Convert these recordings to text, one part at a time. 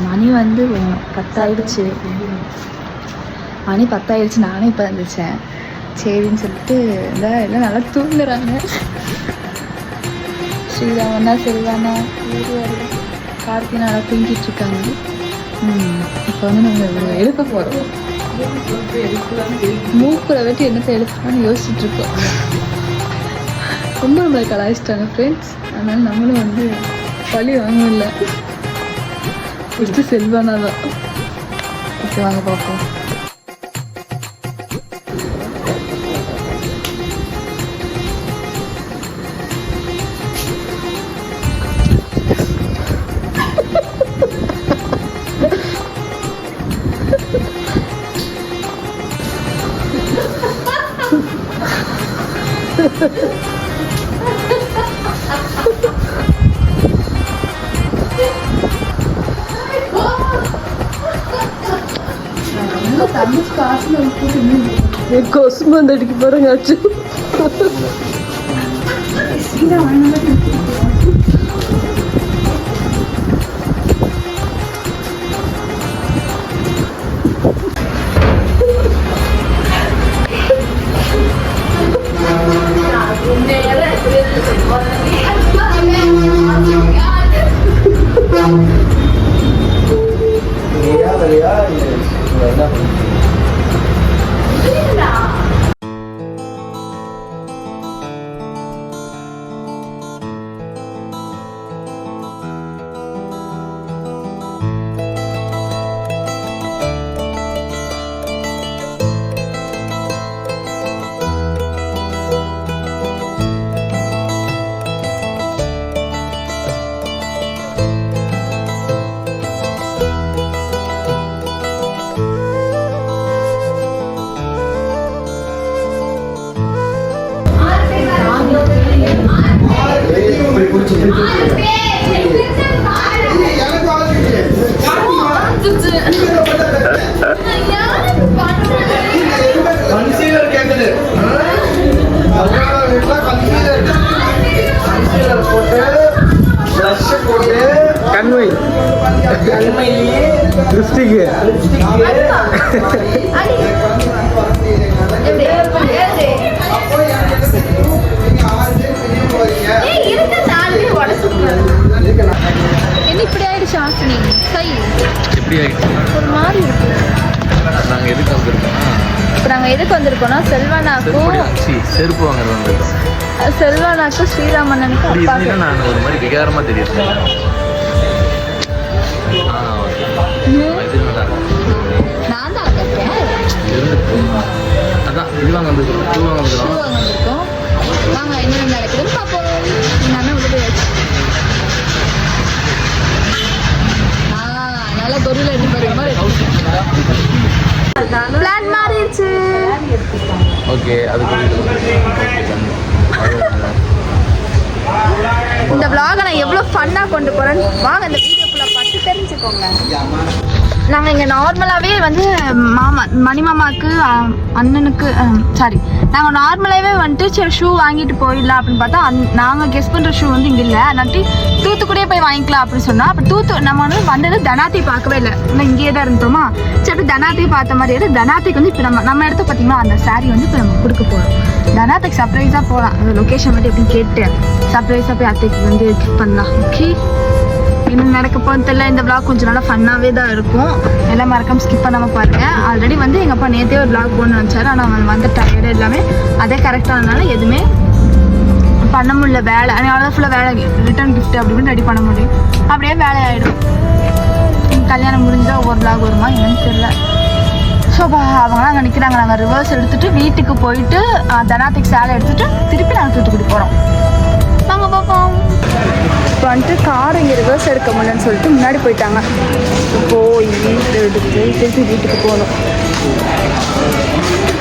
மணி வந்து 10 ஆயிடுச்சு. மணி 10 ஆயிடுச்சு. நானே இப்போ வந்துச்சேன். சரின்னு சொல்லிட்டு எல்லாம் நல்லா தூங்குறாங்க. ஸ்ரீராமண்ணா செல்வானா கார்த்தினா நல்லா தூங்கிட்டு இருக்காங்க. இப்போ வந்து நம்ம எழுப்ப போகிறோம். மூக்குல வெட்டி என்னத்தை எழுப்பணும்னு யோசிச்சுட்டு இருக்கோம். ரொம்ப நம்மளை கலாய்ச்சிட்டாங்க ஃப்ரெண்ட்ஸ். அதனால நம்மளும் வந்து பழி வாங்கவும் இல்லை. ஃபஸ்ட்டு செல்வானா தான். ஓகே வாங்க பார்ப்போம். கொசுமந்து அடிக்க பாருங்க. ஆச்சு என்ன இப்படி ஆயிடுச்சு ஆசினி? சரி எப்படி ஆயிடுச்சு? ஒரு மாதிரி இருக்கு. நாங்கள் எதுக்கு வந்திருக்கோம்னா இப்போ நாங்கள் எதுக்கு வந்திருக்கோம்னா செல்வானாக்கும் செருப்பு வாங்குறது வந்திருக்கோம். செல்வானாக்கும் ஸ்ரீராமண்ணனுக்கும் அப்பாவுக்கு. நான் ஒரு மாதிரி விகாரமாக தெரியும். நான் தான் கேட்பேன். அதான் இது வாங்க வந்திருக்கோம். வாங்க என்ன நடக்குதுன்னு பார்ப்போம். எல்லாமே உள்ள போயாச்சு. நல்லா தொழில் எடுத்து போகிற மாதிரி பிளான் மாறிடுச்சு. ஓகே இந்த vlog நான் எவ்வளோ ஃபன்னாக கொண்டு போகிறேன்னு வாங்க இந்த வீடியோக்குள்ளே பார்த்து தெரிஞ்சுக்கோங்க. நாங்கள் இங்கே நார்மலாகவே வந்து மணி மாமாவுக்கு அண்ணனுக்கு நாங்கள் நார்மலாகவே வந்துட்டு சரி ஷூ வாங்கிட்டு போயிடலாம் அப்படின்னு பார்த்தா நாங்கள் கெஸ் பண்ணுற ஷூ வந்து இங்கே இல்லை. அதனாட்டி தூத்துக்குடியே போய் வாங்கிக்கலாம் அப்படின்னு சொன்னால் அப்போ நம்ம வந்து வந்தது தனாத்தி பார்க்கவே இல்லை. நம்ம இங்கேயே தான் இருந்தோமா. சரி தனாத்தையும் பார்த்த மாதிரி இருக்குது. தனாத்திக்கு வந்து இப்போ நம்ம இடத்த பார்த்தீங்கன்னா அந்த சாரீ வந்து இப்போ நம்ம கொடுக்க போகிறோம். தனாத்துக்கு சர்ப்ரைஸாக போகலாம். அந்த லொக்கேஷன் மட்டும் எப்படின்னு கேட்டு சர்ப்ரைஸாக போய் அத்தைக்கு வந்து கிஃப்ட் பண்ணலாம். ஓகே என்ன நடக்க போகிறது தெரியல. இந்த vlog கொஞ்சம் நல்லா ஃபன்னாகவே தான் இருக்கும். எல்லாம் மறக்காம ஸ்கிப் பண்ணாமல் பாருங்கள். ஆல்ரெடி வந்து எங்கள் அப்பா நேற்றே ஒரு vlog போடணும்னு நினச்சாரு. ஆனால் அவன் வந்து டயர்டு எல்லாமே அதே கரெக்டானதுனால எதுவுமே பண்ண முடியல. வேலை அவ்வளோதான் ஃபுல்லாக வேலை ரிட்டர்ன் கிஃப்ட் அப்படி இப்படின்னு ரெடி பண்ண முடியும். அப்படியே வேலை ஆகிடும். கல்யாணம் முடிஞ்சால் ஒவ்வொரு vlog வருமா என்னன்னு தெரியல. ஸோ அவங்களாம் அங்கே நிற்கிறாங்க. நாங்கள் ரிவர்ஸ் எடுத்துகிட்டு வீட்டுக்கு போயிட்டு தனாத்துக்கு சேலை எடுத்துகிட்டு திருப்பி நாங்கள் தூத்துக்குடி போகிறோம். வாங்க பார்ப்போம். இப்போ வந்துட்டு கார் இங்கே ரிவர்ஸ் எடுக்க முடியலன்னு சொல்லிட்டு முன்னாடி போயிட்டாங்க. போய் வீட்டில் எடுத்து திருப்பி வீட்டுக்கு போகணும்.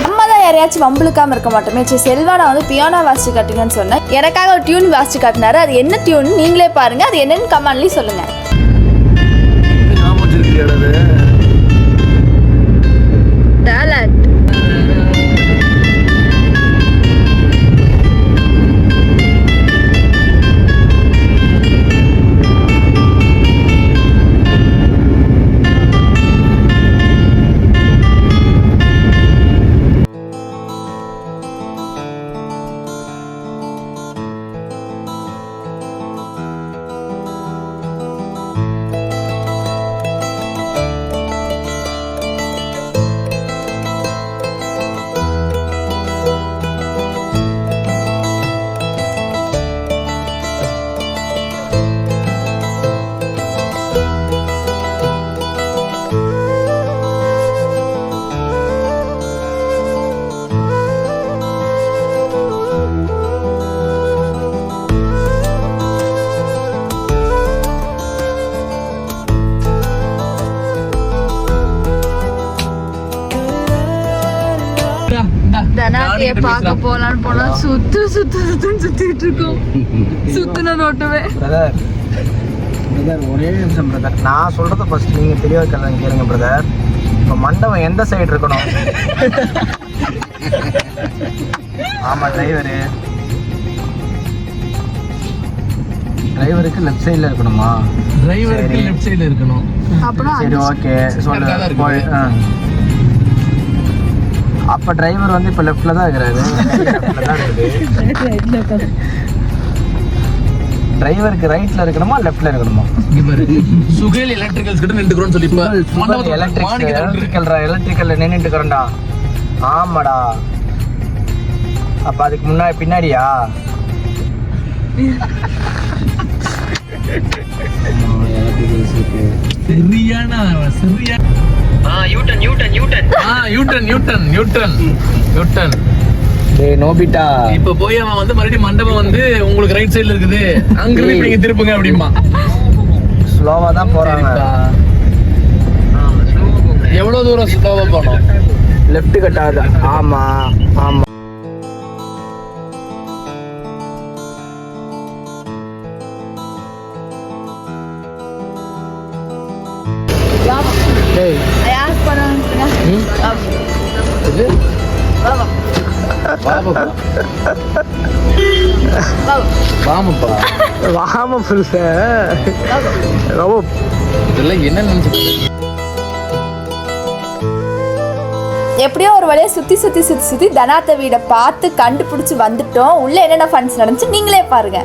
அம்மா தான் யாரையாச்சும் வம்புழுக்காமல் இருக்க மாட்டோமே. சரி செல்வானா வந்து பியானோ வாசிச்சு காட்டுங்கன்னு சொன்னேன். எனக்காக ஒரு டியூன் வாசிச்சு காட்டினாரு. அது என்ன டியூன் நீங்களே பாருங்கள். அது என்னென்னு கமெண்ட்லேயும் சொல்லுங்கள். தனாட்டிய பார்க்க போலான்னு போனா சுத்திட்டு இருக்கோம். சுத்துன நோட்டுவே. பிரதர் ஒரே நிமிஷம் பிரதர், நான் சொல்றத ஃபர்ஸ்ட் நீங்க தெளிவா கேளுங்க பிரதர். இப்போ மண்டபம் எந்த சைடு இருக்கணும்? ஆமா, டிரைவருக்கு லெஃப்ட் சைடுல இருக்கணுமா? டிரைவருக்கு லெஃப்ட் சைடுல இருக்கணும். சரி ஓகே சொல்லு. அப்ப டிரைவர் வந்து இப்ப லெஃப்ட்ல தான் இருக்கிறாரு. டிரைவருக்கு ரைட்ல இருக்கணுமா லெஃப்ட்ல இருக்கணுமா? சுகேல் எலக்ட்ரிக்கல்ஸ் கிட்ட நின்னுக்குறோம்னு சொல்லி இப்ப எலக்ட்ரிக்கல்ல நின்னுட்டு இருக்கறேன்டா. ஆமாடா. அப்ப அதுக்கு முன்னாடி பின்னாடியா? நோபிட்டா இப்ப போய் அவன் வந்து மறுபடியும் மண்டபம் வந்து உங்களுக்கு ரைட் சைடுல இருக்குது, அங்க இருந்து நீங்க திருப்புங்க அப்படிமா. ஸ்லோவா தான் போறாங்க. எவ்வளவு தூரம் ஸ்லோவா போனோம்? லெஃப்ட் கட்டாது. ஆமா ஆமா. என்ன நினைச்சு எப்படியோ ஒரு வழியா சுத்தி தனாத்த வீடை பார்த்து கண்டுபிடிச்சு வந்துட்டோம். உள்ள என்னென்ன ஃபன்ஸ் நடந்துச்சு நீங்களே பாருங்க.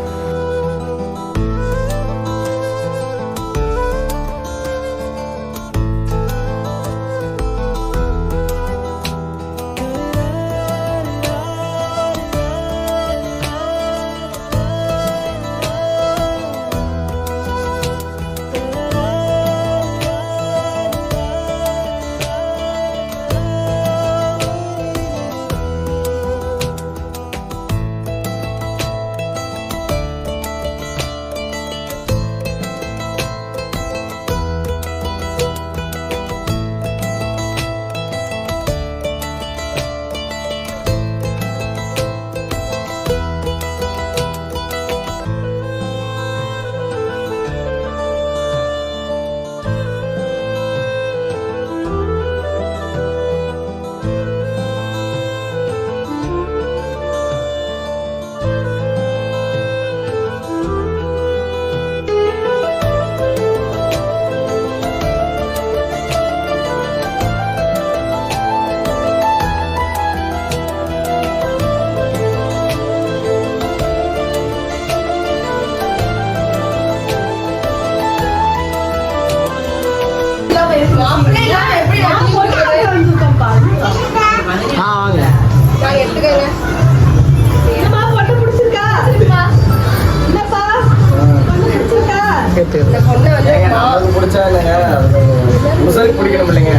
பிடிக்கணும் இல்லைங்க,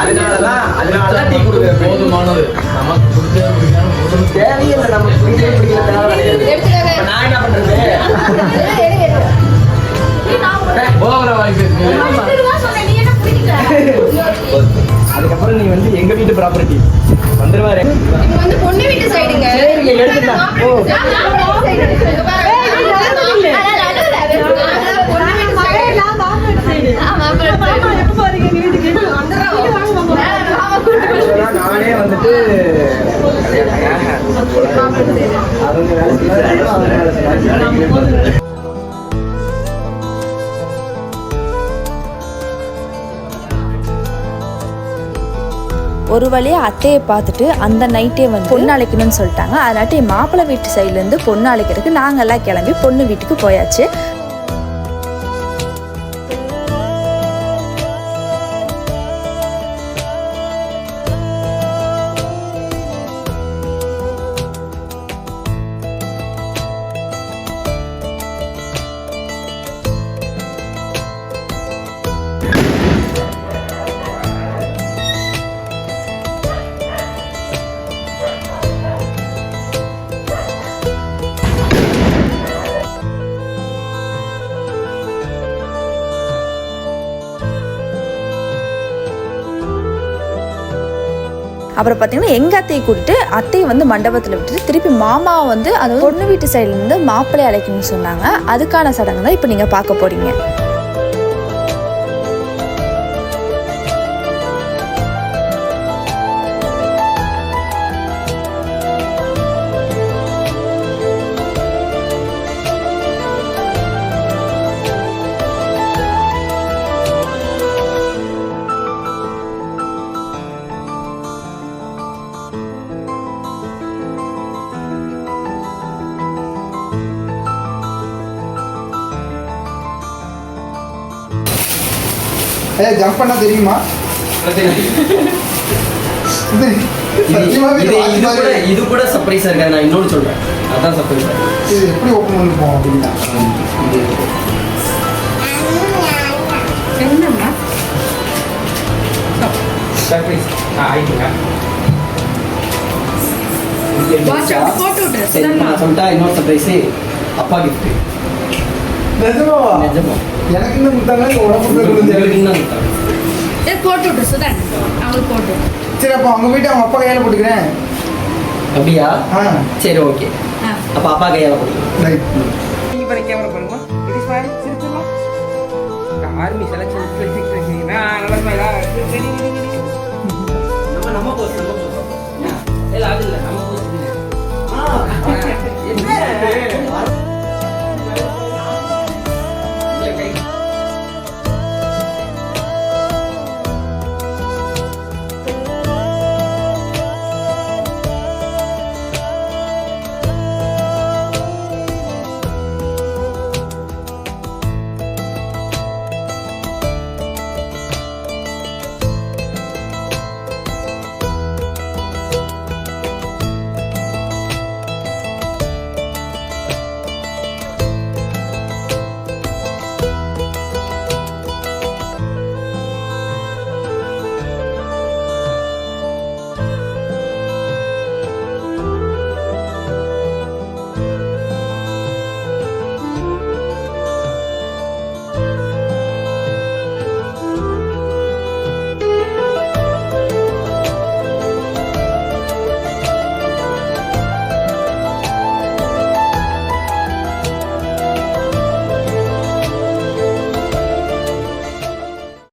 அதனாலதான் டீ கொடுக்குறேன். போதுமானது. நமக்கு தேவையில்லை, நமக்கு பிடிக்கல. நான் என்ன பண்றது? அதுக்கப்புறம் நீ வந்து எங்க வீட்டு ப்ராப்பர்ட்டி வந்துருவாரு. பொண்ணு வீட்டு சைடுங்க. நானே வந்துட்டு ஒரு வழியா அத்தையை பார்த்துட்டு அந்த நைட்டே வந்து பொண்ணு அழைக்கணும்னு சொல்லிட்டாங்க. அதனாட்டி மாப்பிள்ளை வீட்டு சைட்லேருந்து பொண்ணு அழைக்கிறதுக்கு நாங்கள்லாம் கிளம்பி பொண்ணு வீட்டுக்கு போயாச்சு. அப்புறம் பார்த்தீங்கன்னா எங்கள் அத்தையை கூட்டிட்டு அத்தையை வந்து மண்டபத்தில் விட்டுட்டு திருப்பி மாமாவை வந்து அதாவது பொண்ணு வீட்டு சைட்லேருந்து மாப்பிள்ளை அழைக்கணும்னு சொன்னாங்க. அதுக்கான சடங்கு தான் இப்போ நீங்கள் பார்க்க போகிறீங்க. ஜம்ப் பண்ணா தெரியுமா? இது கூட சர்ப்ரைஸா இருக்கா? நான் இன்னொன்று சொல்றேன், அதான் சர்ப்ரைஸ். இது எப்படி ஓப்பன் பண்ணிப்போம் அப்படின்னா சர்ப்ரைஸ் ஆயிடுங்க. நான் சொல்லிட்டா இன்னொரு சர்ப்ரைஸ், அப்பா கிஃப்ட். நிஜமா? நிஜமா எனக்கு இன்னும் கொடுத்தாங்க, உடம்பு உங்களுக்கு இன்னும் கொடுத்தாங்க. போட்டு விட்டு சுதான் அவங்களுக்கு போட்டு. சரி, அப்போ அவங்க போயிட்டு அவங்க அப்பா கையால போட்டுக்கிறேன். அப்படியா? ஆ சரி, ஓகே. அப்ப அப்பா கையால போட்டுக்கலாம். ரைட். நீங்க பாரு, கேமரா பாருங்க. இது ஸ்மைல் சிரிச்சுமா. ஆர்மி செலக்ஷன் ஃபிளிக் பண்ணீங்க. நல்லா ஸ்மைலா. நம்ம போஸ் இல்ல அது இல்ல நம்ம போஸ். என்ன